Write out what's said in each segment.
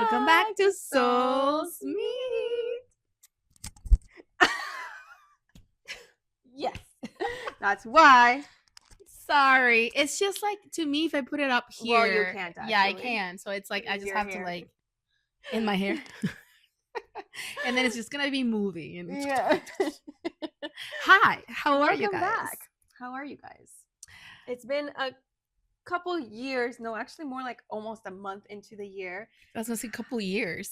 Welcome back to SoulsMeet. Yes. That's why. Sorry. It's just like, to me, if I put it up here. Well, you can't actually. Yeah, I can. So it's like, I just Your have hair. to like, in my hair. And then it's just going to be moving. And Yeah. Hi. How are you Welcome guys? back. How are you guys? It's been a couple years. No, actually more like almost a month into the year. I was going to say couple years.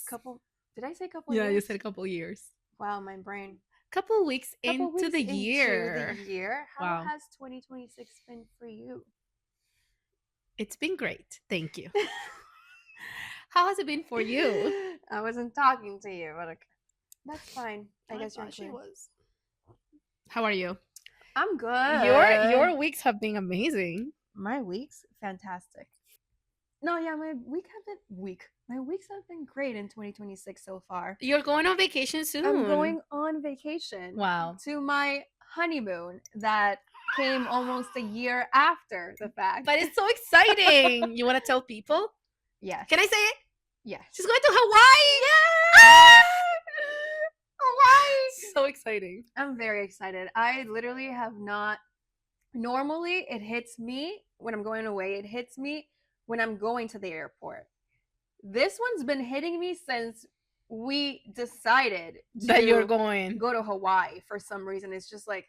Did I say couple Yeah, years? you said a couple years. Wow, my brain. Couple weeks into the year. How Wow. has 2026 been for you? It's been great. Thank you. How has it been for you? I wasn't talking to you, but okay. That's fine. I guess you're thought she clear. was. How are you? I'm good. Your weeks have been amazing. My weeks, fantastic. No, yeah, my weeks have been great in 2026 so far. You're going on vacation soon. I'm going on vacation. Wow. To my honeymoon that came almost a year after the fact. But it's so exciting. You want to tell people? Yes. Can I say it? Yes. She's going to Hawaii. Yeah! Hawaii. So exciting. I'm very excited. I literally have not. Normally, it hits me when I'm going away. It hits me when I'm going to the airport. This one's been hitting me since we decided that you're going go to Hawaii for some reason. It's just like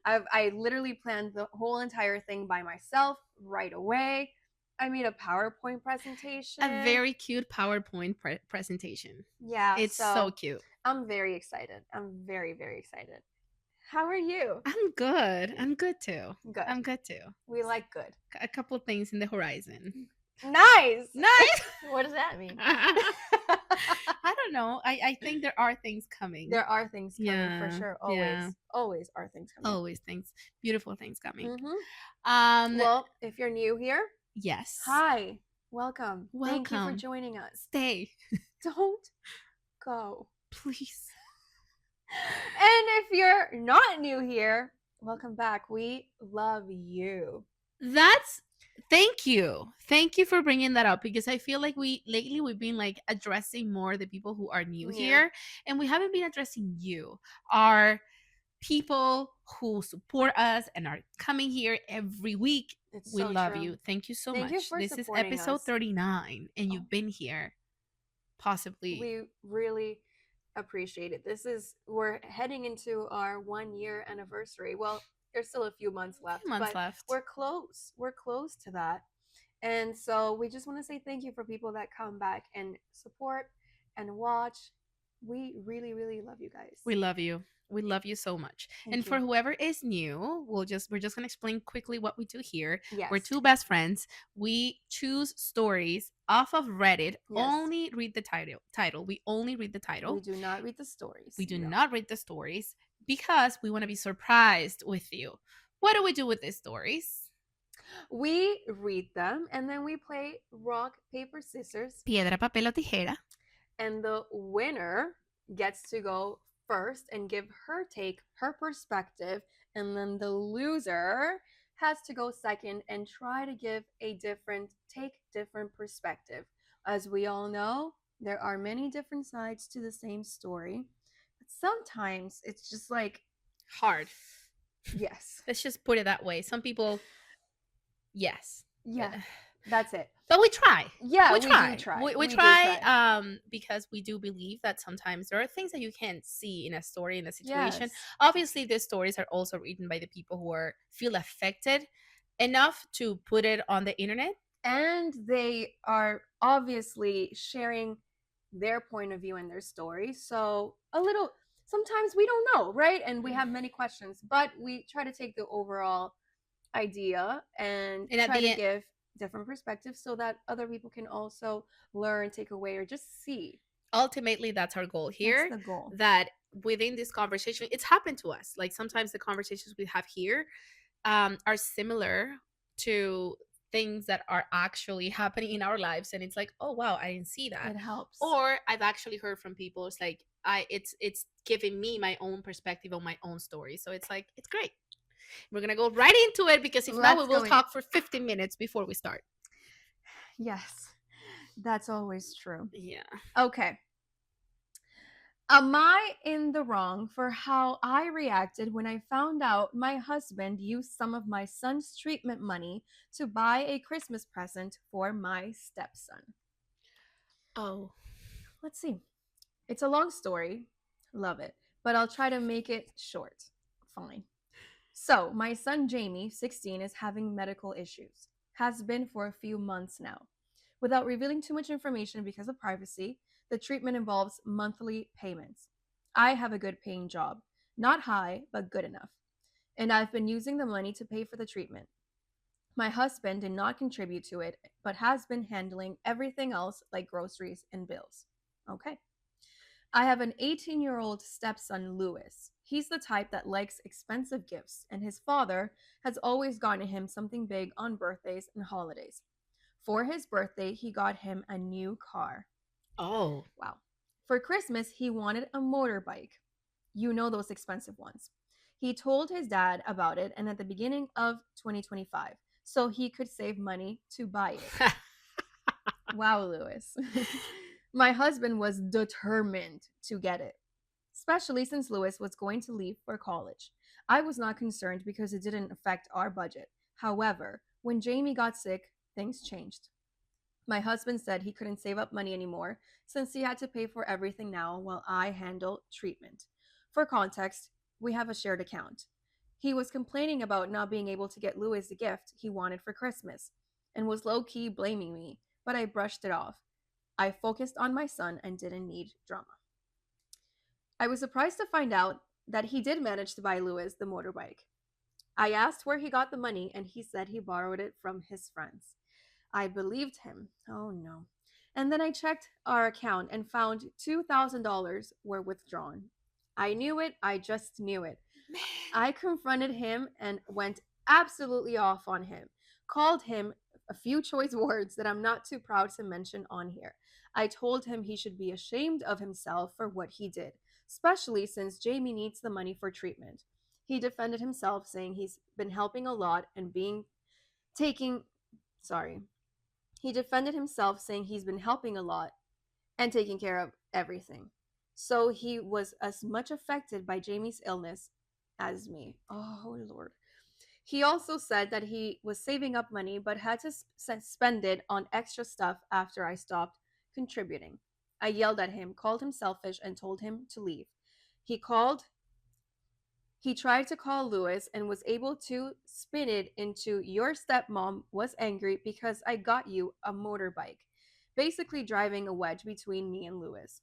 I literally planned the whole entire thing by myself right away. I made a PowerPoint presentation. A very cute PowerPoint presentation. Yeah. It's so cute. I'm very excited. I'm very, very excited. How are you? I'm good. I'm good too. Good. I'm good too. We like good. A couple of things in the horizon. Nice. Nice. What does that mean? I don't know. I think there are things coming. There are things coming for sure. Always. Yeah. Always are things coming. Always things. Beautiful things coming. Mm-hmm. Well, if you're new here. Yes. Hi. Welcome. Welcome. Thank you for joining us. Stay. Don't go. Please. And if you're not new here, welcome back. We love you. Thank you. Thank you for bringing that up, because I feel like lately we've been like addressing more the people who are new here, and we haven't been addressing you, our people who support us and are coming here every week. We love you. Thank you so much. This is episode 39, and you've been here possibly. We really appreciate it. We're heading into our 1 year anniversary. Well, there's still a few months left. We're close to that. And so we just want to say thank you for people that come back and support and watch. We really, really love you guys. We love you. We love you so much. Thank you. For whoever is new, we're just going to explain quickly what we do here. Yes. We're two best friends. We choose stories off of Reddit. Yes. Only read the title. We only read the title. We do not read the stories. We do not read the stories because we want to be surprised with you. What do we do with these stories? We read them and then we play rock, paper, scissors. Piedra, papel o tijera. And the winner gets to go first and give her take, her perspective, and then the loser has to go second and try to give a different perspective. As we all know, there are many different sides to the same story, but sometimes it's just like hard. Yes. Let's just put it that way. Some people, yes. Yeah. That's it. But we try. Yeah, we try. We try. Do because we do believe that sometimes there are things that you can't see in a story, in a situation. Yes. Obviously, these stories are also written by the people who feel affected enough to put it on the internet. And they are obviously sharing their point of view and their story. So sometimes we don't know, right? And we have many questions, but we try to take the overall idea and try to give different perspectives so that other people can also learn, take away, or just see. Ultimately, that's our goal here. That's the goal. That within this conversation, it's happened to us. Like sometimes the conversations we have here are similar to things that are actually happening in our lives, and it's like, oh wow, I didn't see that. It helps. Or I've actually heard from people. It's like it's giving me my own perspective on my own story. So it's like, it's great. We're going to go right into it because if not, we will talk for 15 minutes before we start. Yes. That's always true. Yeah. Okay. Am I in the wrong for how I reacted when I found out my husband used some of my son's treatment money to buy a Christmas present for my stepson? Oh. Let's see. It's a long story. Love it. But I'll try to make it short. Fine. So, my son Jamie, 16, is having medical issues. Has been for a few months now. Without revealing too much information because of privacy, the treatment involves monthly payments. I have a good paying job. Not high, but good enough. And I've been using the money to pay for the treatment. My husband did not contribute to it, but has been handling everything else like groceries and bills. Okay. I have an 18-year-old stepson, Lewis. He's the type that likes expensive gifts, and his father has always gotten him something big on birthdays and holidays. For his birthday, he got him a new car. Oh. Wow. For Christmas, he wanted a motorbike. You know those expensive ones. He told his dad about it and at the beginning of 2025 so he could save money to buy it. Wow, Lewis. My husband was determined to get it, especially since Lewis was going to leave for college. I was not concerned because it didn't affect our budget. However, when Jamie got sick, things changed. My husband said he couldn't save up money anymore since he had to pay for everything now while I handle treatment. For context, we have a shared account. He was complaining about not being able to get Lewis the gift he wanted for Christmas and was low key blaming me, but I brushed it off. I focused on my son and didn't need drama. I was surprised to find out that he did manage to buy Lewis the motorbike. I asked where he got the money, and he said he borrowed it from his friends. I believed him. Oh no. And then I checked our account and found $2,000 were withdrawn. I knew it. I just knew it. Man. I confronted him and went absolutely off on him. Called him a few choice words that I'm not too proud to mention on here. I told him he should be ashamed of himself for what he did, especially since Jamie needs the money for treatment. He defended himself, saying he's been helping a lot and being taking. Sorry. He defended himself, saying he's been helping a lot and taking care of everything. So he was as much affected by Jamie's illness as me. Oh, Lord. He also said that he was saving up money but had to spend it on extra stuff after I stopped contributing. I yelled at him, called him selfish, and told him to leave. He called he tried to call Lewis and was able to spin it into your stepmom was angry because I got you a motorbike, basically driving a wedge between me and Lewis.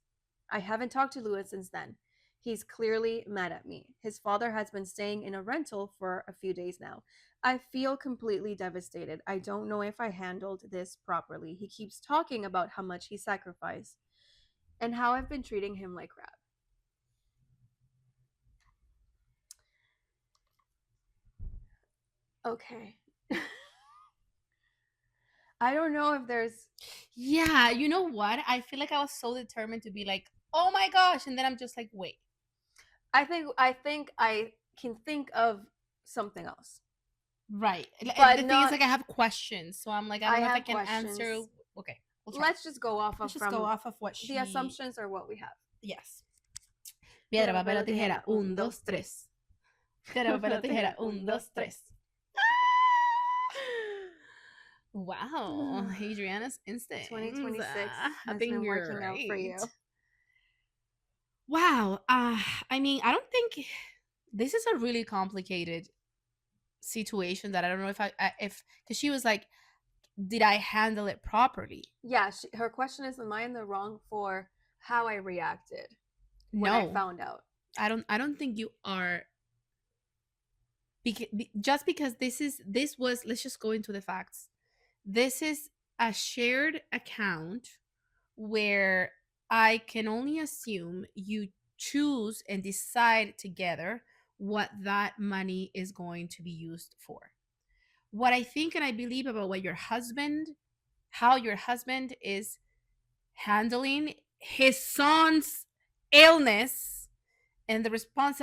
I haven't talked to Lewis since then. He's clearly mad at me. His father has been staying in a rental for a few days now. I feel completely devastated. I don't know if I handled this properly. He keeps talking about how much he sacrificed and how I've been treating him like crap. Okay. I don't know if there's. Yeah, you know what? I feel like I was so determined to be like, oh my gosh. And then I'm just like, wait. I think I can think of something else. Right. But The thing is, not. like, I have questions. So I'm like, I I don't know if I have can answer. questions. Okay. We'll try. Let's just go off of Let's just go from off of what the she. assumptions are what we have. Yes. Piedra, papel o tijera. Un, dos, tres. Piedra, papel o tijera. Un, dos, tres. Wow. Adriana's instincts 2026 have has been been working out for you. great. Wow. I mean, I don't think this is a really complicated situation that I don't know if if because she was like, did I handle it properly? Yeah, her question is, am I in the wrong for how I reacted when I No, found out? I don't think you are. Just because this was, let's just go into the facts. This is a shared account where I can only assume you choose and decide together what that money is going to be used for. What I think and I believe about how your husband is handling his son's illness and the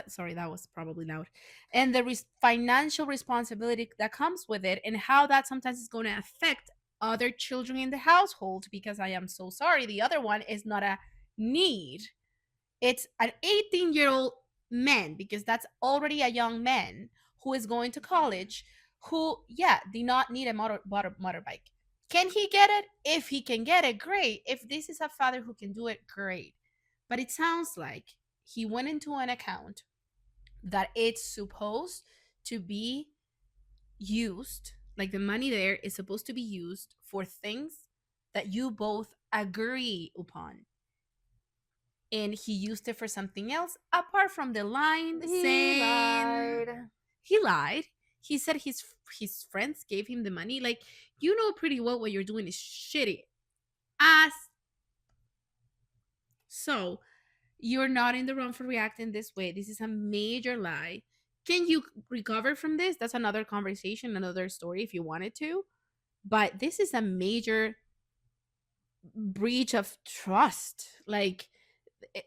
sorry, that was probably loud, and the financial responsibility that comes with it, and how that sometimes is going to affect other children in the household, because I am so sorry, the other one is not a need. It's an 18-year-old man, because that's already a young man who is going to college, who, yeah, do not need a motorbike. Can he get it? If he can get it, great. If this is a father who can do it, great. But it sounds like he went into an account that it's supposed to be used, like the money there is supposed to be used for things that you both agree upon, and he used it for something else apart from the line He saying lied. he lied. He said his friends gave him the money. Like, you know pretty well what you're doing is shitty ass. So you're not in the wrong for reacting this way. This is a major lie. Can you recover from this? That's another conversation, another story if you wanted to. But this is a major breach of trust. Like,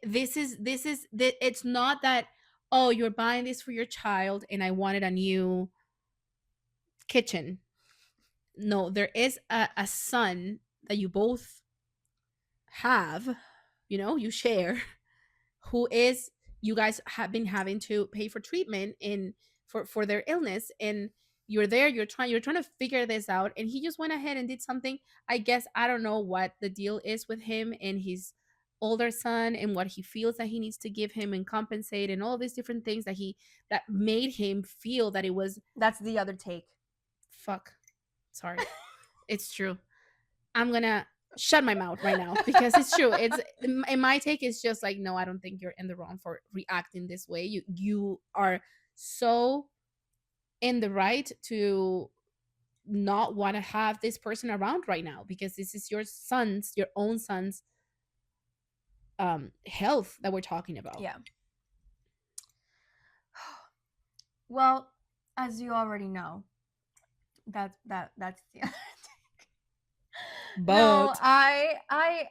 it's not that, oh, you're buying this for your child and I wanted a new kitchen. No, there is a son that you both have, you share, who is, you guys have been having to pay for treatment in for their illness, and you're there, you're trying to figure this out, and he just went ahead and did something. I guess I don't know what the deal is with him and his older son, and what he feels that he needs to give him and compensate, and all these different things that made him feel that it was, That's the other take. fuck, sorry, it's true. I'm gonna shut my mouth right now because it's true. It's in my take. It's just like, no, I don't think you're in the wrong for reacting this way. You are so in the right to not want to have this person around right now, because this is your own son's health that we're talking about. Yeah. Well, as you already know, that's the no, But I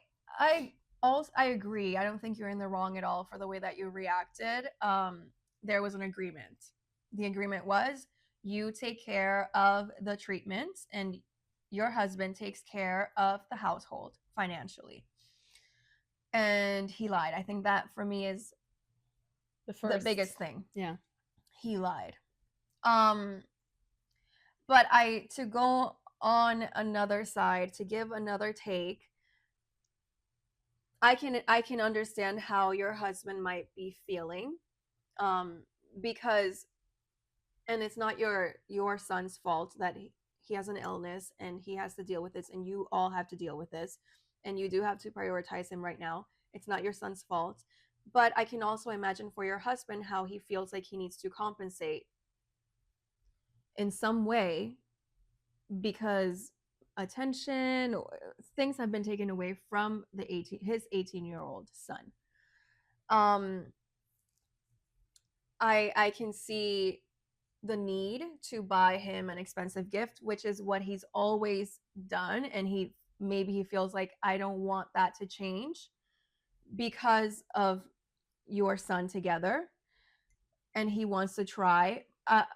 agree. I don't think you're in the wrong at all for the way that you reacted. There was an agreement. The agreement was you take care of the treatments and your husband takes care of the household financially. And he lied. I think that for me is the biggest thing. Yeah. He lied. But to go on another side, to give another take, I can understand how your husband might be feeling, because, and it's not your son's fault that he has an illness and he has to deal with this, and you all have to deal with this, and you do have to prioritize him right now. It's not your son's fault, but I can also imagine for your husband how he feels like he needs to compensate in some way because attention or things have been taken away from his 18-year-old son. I can see the need to buy him an expensive gift, which is what he's always done, and he feels like I don't want that to change because of your son together, and he wants to try.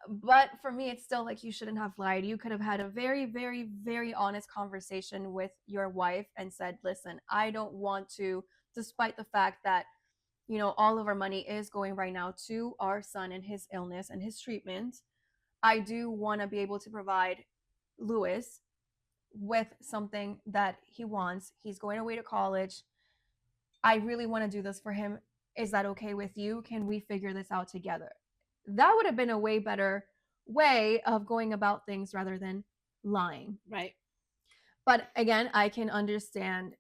But for me, it's still like you shouldn't have lied. You could have had a very, very, very honest conversation with your wife and said, listen, I don't want to, despite the fact that, all of our money is going right now to our son and his illness and his treatment. I do want to be able to provide Lewis with something that he wants. He's going away to college. I really want to do this for him. Is that okay with you? Can we figure this out together? That would have been a way better way of going about things rather than lying. Right. But again, I can understand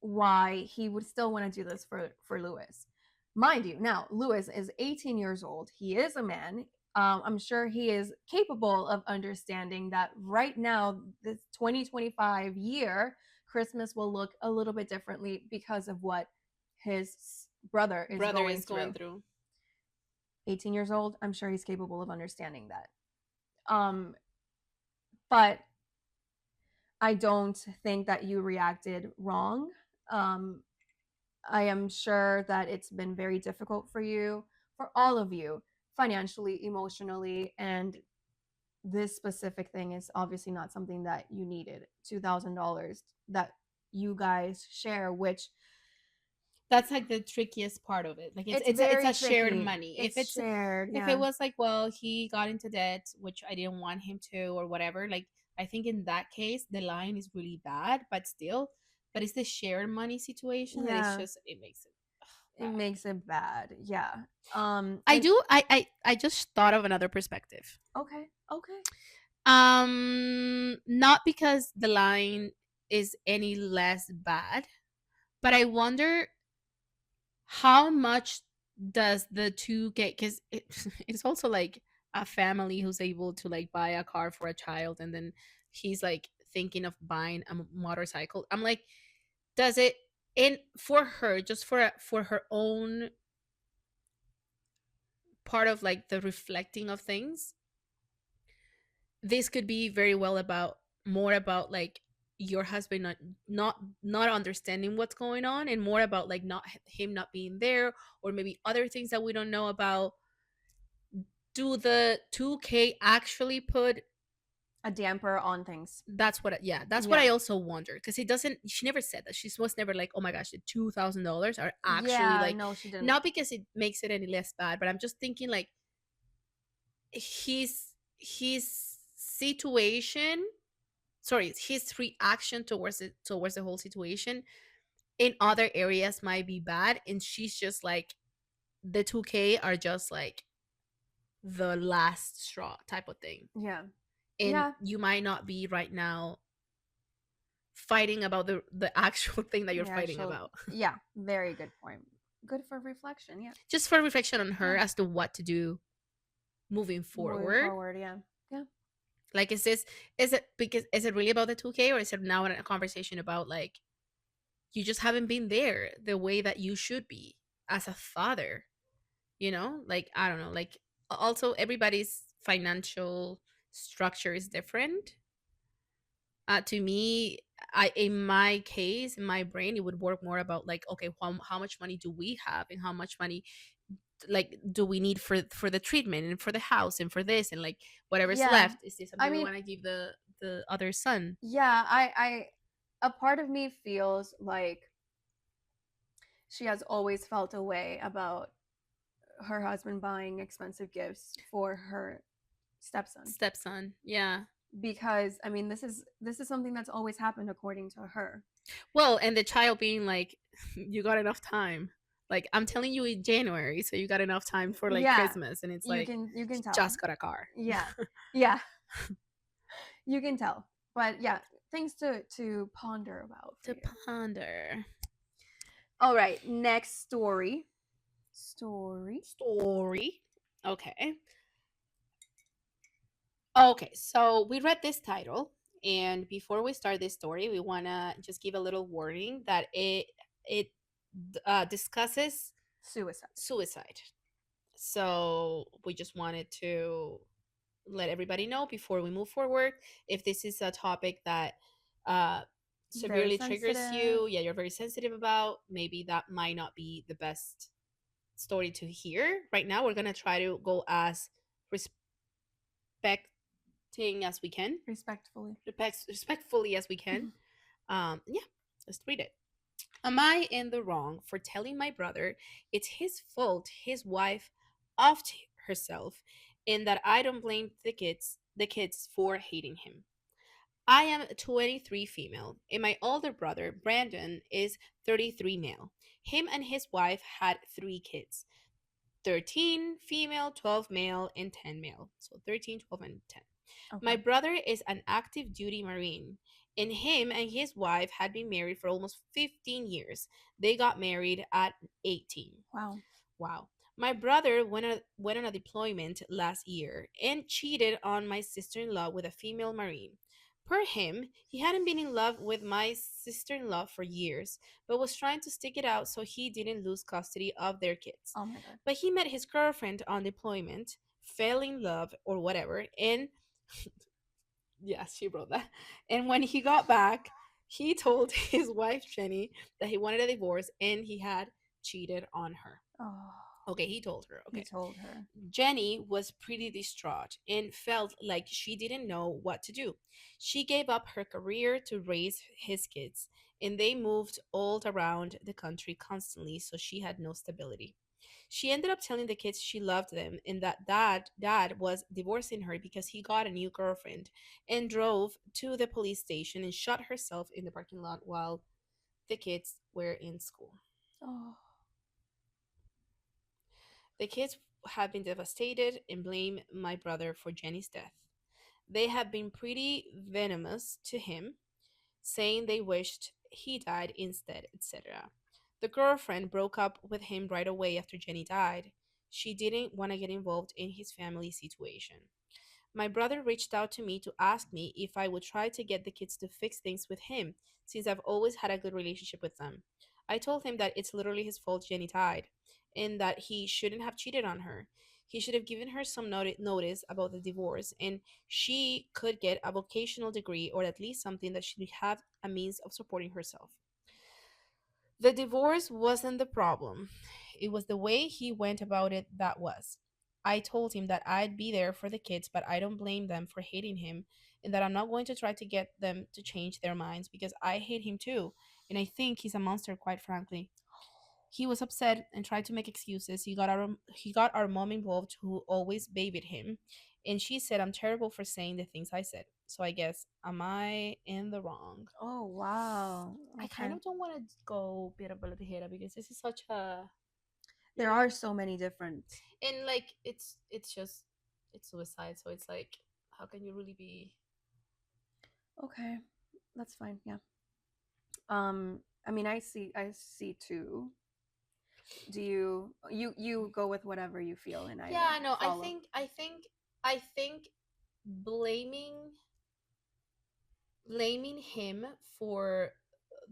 why he would still want to do this for Lewis. Mind you, now Lewis is 18 years old. He is a man. I'm sure he is capable of understanding that right now, this 2025 year, Christmas will look a little bit differently because of what his brother is going through. 18 years old, I'm sure he's capable of understanding that. But I don't think that you reacted wrong. I am sure that it's been very difficult for you, for all of you, financially, emotionally, and this specific thing is obviously not something that you needed. $2,000 that you guys share, which That's like the trickiest part of it. Like it's it's very a shared tricky. money. It's shared, If it yeah. was like, well, he got into debt, which I didn't want him to, or whatever, like I think in that case the line is really bad, but still, but it's the shared money situation that it's Yeah, just it makes it it bad. makes it bad. Yeah. I And do I just thought of another perspective. okay, okay. Not because the line is any less bad, but I wonder how much does the two get, because it's also like a family who's able to like buy a car for a child, and then he's like thinking of buying a motorcycle. I'm like, does it, in for her, just for her own part of like the reflecting of things, this could be very well about more about like your husband not understanding what's going on, and more about like not him not being there, or maybe other things that we don't know about. Do the 2K actually put, A damper on things. that's what yeah, that's what Yeah. I also wonder, because it doesn't, she never said that, she was never like, oh my gosh, the $2,000 are actually Yeah, like, no, she didn't. not because it makes it any less bad, but I'm just thinking like his situation, sorry, his reaction towards it, towards the whole situation in other areas might be bad, and she's just like, the 2K are just like the last straw type of thing, Yeah. and Yeah. you might not be right now fighting about the actual thing that you're The fighting actual, about. yeah, very good point. Good for reflection, yeah. Just for reflection on her Yeah. as to what to do moving Moving forward. forward, yeah. Yeah. Like, is it because, is it really about the 2K, or is it now a conversation about like, you just haven't been there the way that you should be as a father, like, I don't know, like, also everybody's financial structure is different. To me, I in my case, in my brain, it would work more about like, okay, how much money do we have, and how much money like do we need for the treatment, and for the house, and for this, and like whatever's Yeah. left, is this I something we mean, want to give the other son. yeah, a part of me feels like she has always felt a way about her husband buying expensive gifts for her stepson, Stepson, yeah. because I mean this is something that's always happened according to her. Well, and the child being like, you got enough time, like, I'm telling you in January, so you got enough time for like Yeah, Christmas, and it's you like, can you he can tell. just got a car. Yeah. Yeah, you can tell. But yeah, things to ponder about for To you. ponder. All right, next story. Story. Okay. Okay, so we read this title, and before we start this story, we want to just give a little warning that it discusses Suicide. suicide. So we just wanted to let everybody know before we move forward, if this is a topic that uh, Very severely triggers sensitive. you, yeah, you're very sensitive about, maybe that might not be the best story to hear right now. We're gonna try to go as respecting as we can, Respectfully. respectfully as we can. Yeah, let's read it. Am I in the wrong for telling my brother it's his fault his wife offed herself, and that I don't blame the kids for hating him? I am 23 female, and my older brother, Brandon, is 33 male. Him and his wife had 3 kids: 13 female, 12 male, and 10 male. So 13, 12, and 10. My Okay. brother is an active duty Marine, and him and his wife had been married for almost 15 years. They got married at 18. Wow. Wow. My brother went on a deployment last year and cheated on my sister in law with a female Marine. Per him, he hadn't been in love with my sister in law for years, but was trying to stick it out so he didn't lose custody of their kids. Oh my god. But he met his girlfriend on deployment, fell in love or whatever, and yes, she wrote that. And when he got back, he told his wife Jenny that he wanted a divorce and he had cheated on her. Oh. Okay, he told her. He Okay. told her. Jenny was pretty distraught and felt like she didn't know what to do. She gave up her career to raise his kids, and they moved all around the country constantly, so she had no stability. She ended up telling the kids she loved them and that dad was divorcing her because he got a new girlfriend, and drove to the police station and shot herself in the parking lot while the kids were in school. Oh, The kids have been devastated and blame my brother for Jenny's death. They have been pretty venomous to him, saying they wished he died instead, etc. The girlfriend broke up with him right away after Jenny died. She didn't want to get involved in his family situation. My brother reached out to me to ask me if I would try to get the kids to fix things with him, since I've always had a good relationship with them. I told him that it's literally his fault Jenny died, and that he shouldn't have cheated on her. He should have given her some notice about the divorce, and she could get a vocational degree or at least something that she would have a means of supporting herself. The divorce wasn't the problem. It was the way he went about it that was. I told him that I'd be there for the kids, but I don't blame them for hating him, and that I'm not going to try to get them to change their minds because I hate him too, and I think he's a monster, quite frankly. He was upset and tried to make excuses. He got our mom involved, who always babied him, and she said I'm terrible for saying the things I said. So I guess am I in the wrong? oh wow. I kind Okay. of don't want to go Pirapala Tijera because this is such a, There are so many different. and like it's just it's suicide, so it's like how can you really be. Okay, that's fine. Yeah. I mean, I see two. Do you go with whatever you feel and I will Yeah, no, I follow. think I think I think blaming blaming him for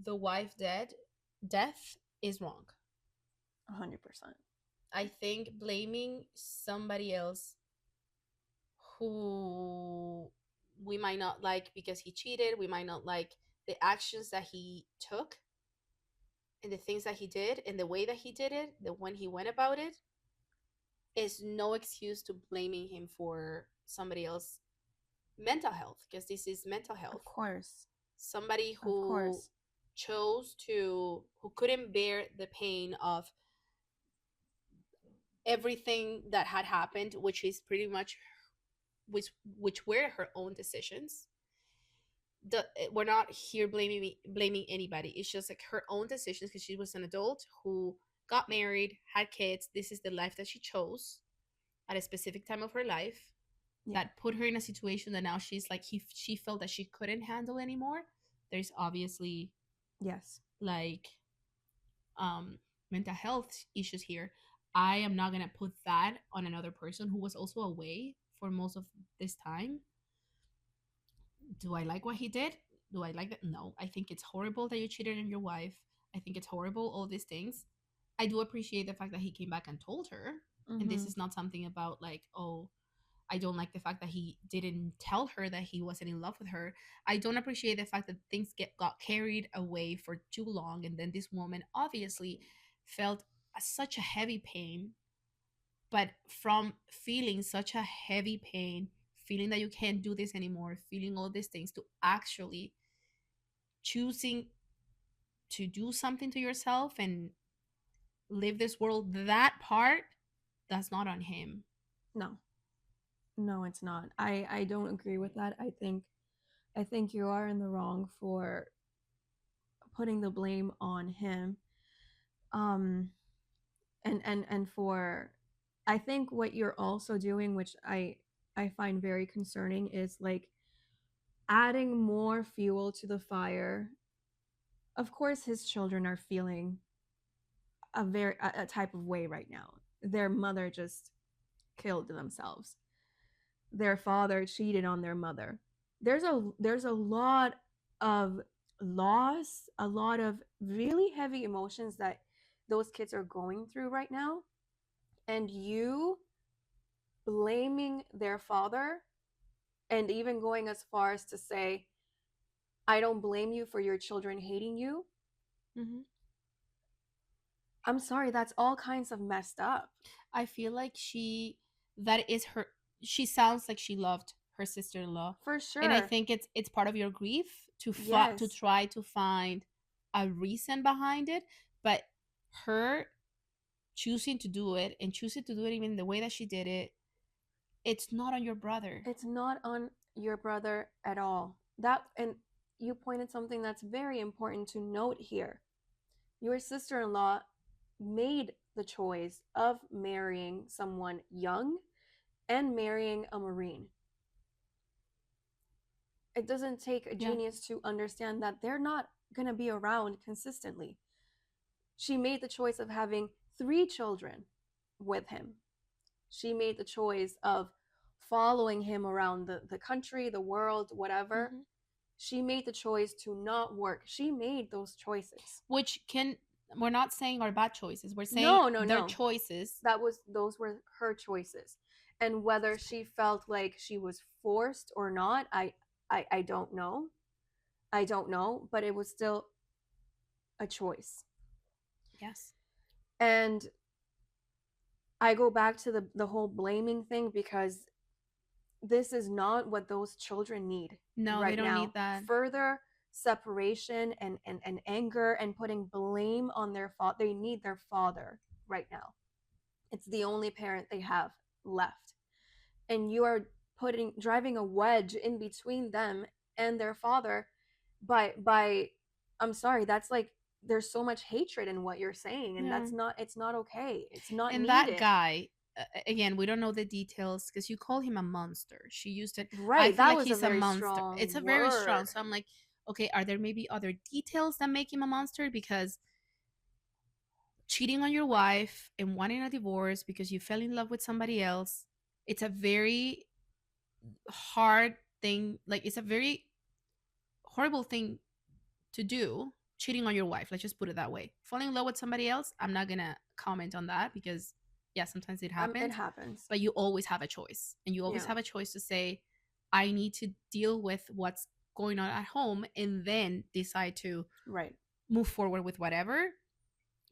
the wife death is wrong. 100%. I think blaming somebody else who we might not like because he cheated, we might not like the actions that he took and the things that he did and the way that he did it, the when he went about it, is no excuse to blaming him for somebody else mental health, because this is mental Of health. course. Somebody Of who course. who couldn't bear the pain of everything that had happened, which is pretty much which were her own decisions. We're not here blaming anybody. It's just like her own decisions because she was an adult who got married, had kids. This is the life that she chose at a specific time of her life Yeah. that put her in a situation that now she's like she felt that she couldn't handle anymore. There's obviously Yes. like mental health issues here. I am not gonna put that on another person who was also away for most of this time. Do I like what he did? Do I like that? No. I think it's horrible that you cheated on your wife. I think it's horrible, all these things. I do appreciate the fact that he came back and told her. And this Mhm. is not something about like, oh, I don't like the fact that he didn't tell her that he wasn't in love with her. I don't appreciate the fact that things got carried away for too long. And then this woman obviously felt such a heavy pain, but from feeling such a heavy pain, feeling that you can't do this anymore, feeling all these things, to actually choosing to do something to yourself and live this world, that part, that's not on him. No. No, it's not. I don't agree with that. I think you are in the wrong for putting the blame on him. Um and for I think what you're also doing, which I find very concerning, is like adding more fuel to the fire. Of course his children are feeling a type of way right now. Their mother just killed themselves. Their father cheated on their mother. There's a lot of loss, a lot of really heavy emotions that those kids are going through right now, and you blaming their father and even going as far as to say, I don't blame you for your children hating you. Mm-hmm. I'm sorry, that's all kinds of messed up. I feel like that is her. She sounds like she loved her sister-in-law, For and I sure. think it's part of your grief to Yes. try to find a reason behind it. But her choosing to do it and choosing to do it even the way that she did it, it's not on your brother. It's not on your brother at all. That, and you pointed something that's very important to note here. Your sister-in-law made the choice of marrying someone young and marrying a Marine. It doesn't take a Yeah. genius to understand that they're not going to be around consistently. She made the choice of having 3 children with him. She made the choice of following him around the country, the world, whatever. Mm-hmm. She made the choice to not work. She made those choices. Which can we're not saying are bad choices. We're saying No, no, they're no. choices. Those were her choices. And whether she felt like she was forced or not, I don't know. I don't know, but it was still a choice. Yes. And I go back to the whole blaming thing, because this is not what those children need No, they right don't now. need that. Further separation and anger and putting blame on their father. They need their father right now. It's the only parent they have left. And you are driving a wedge in between them and their father by I'm sorry, that's like, there's so much hatred in what you're saying, and Yeah. that's not, it's not okay. It's not And that needed. guy, again, we don't know the details because you call him a monster. She used it. I Right, feel that like was a he's a very monster. strong It's a very strong. word. So I'm like, okay, are there maybe other details that make him a monster? Because cheating on your wife and wanting a divorce because you fell in love with somebody else, it's a very hard thing. Like, it's a very horrible thing to do, cheating on your wife. Let's just put it that way. Falling in love with somebody else, I'm not gonna comment on that because yeah, sometimes it It happens, happens. but you always have a choice. And you always Yeah. have a choice to say, I need to deal with what's going on at home and then decide to Right. move forward with whatever.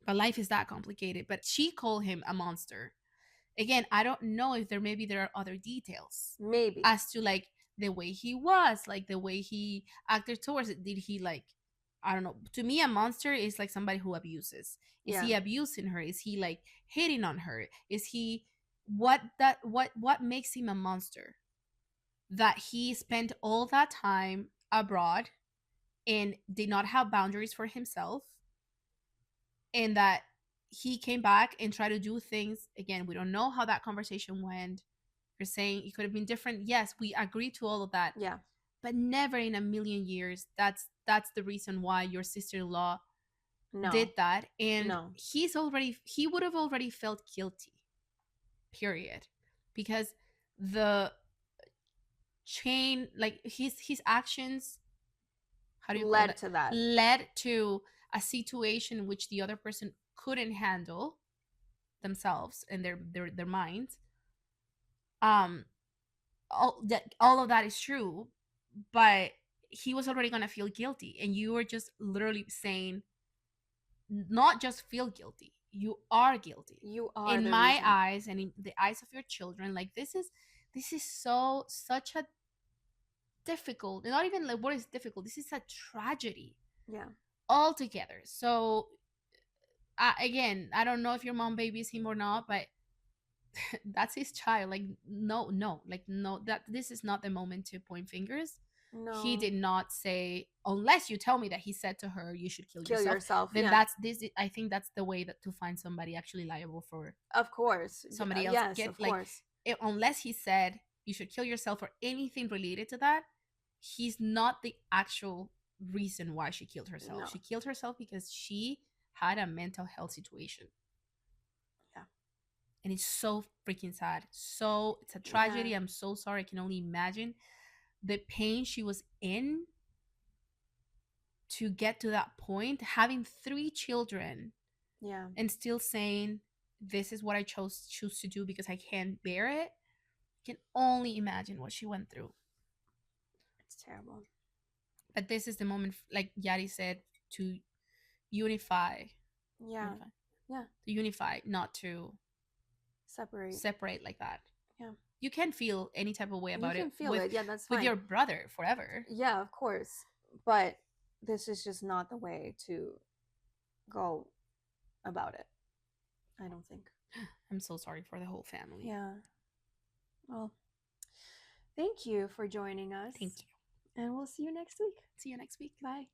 But life is that complicated. But she called him a monster. Again, I don't know if there are other details Maybe. as to like the way he was, like the way he acted towards it. Did he like, I don't know. To me, a monster is like somebody who abuses. Is Yeah. he abusing her? Is he like hitting on her? Is he what makes him a monster? That he spent all that time abroad and did not have boundaries for himself, and that he came back and tried to do things again. We don't know how that conversation went. You're saying it could have been different. Yes, we agree to all of that, Yeah. but never in a million years that's the reason why your sister-in-law did No. that. And No. he would have already felt guilty, period, because the chain, like his actions, how do you call Led it, to that. led to a situation in which the other person couldn't handle themselves and their minds. um all of that is true, but he was already gonna feel guilty, and you were just literally saying, not just feel guilty, you are guilty You are in the my reason. eyes and in the eyes of your children. Like, this is so such a difficult, not even like what is difficult, this is a tragedy Yeah. altogether. So again, I don't know if your mom babies him or not, but that's his child. Like, no, no, like, no, that this is not the moment to point fingers. He No. did not say, unless you tell me that he said to her, you should kill Kill yourself. yourself. Then Yeah. that's this, I think that's the way that to find somebody actually liable for Of course. somebody else. Yes, Get of like, course. unless he said you should kill yourself or anything related to that, he's not the actual reason why she killed herself. No. She killed herself because she had a mental health situation. Yeah. And it's so freaking sad. So it's a Yeah. tragedy. I'm so sorry. I can only imagine the pain she was in to get to that point, having 3 children Yeah. and still saying, this is what I choose to do because I can't bear it. I can only imagine what she went through. It's terrible. But this is the moment, like Yari said, to unify. Yeah. Unify. Yeah. To unify, not to Separate. separate like that. Yeah. You can feel any type of way You about can it feel it. Yeah, that's with fine. your brother forever. Yeah, of course. But this is just not the way to go about it. I don't think. I'm so sorry for the whole family. Yeah. Well, thank you for joining us. Thank you. And we'll see you next week. See you next week. Bye.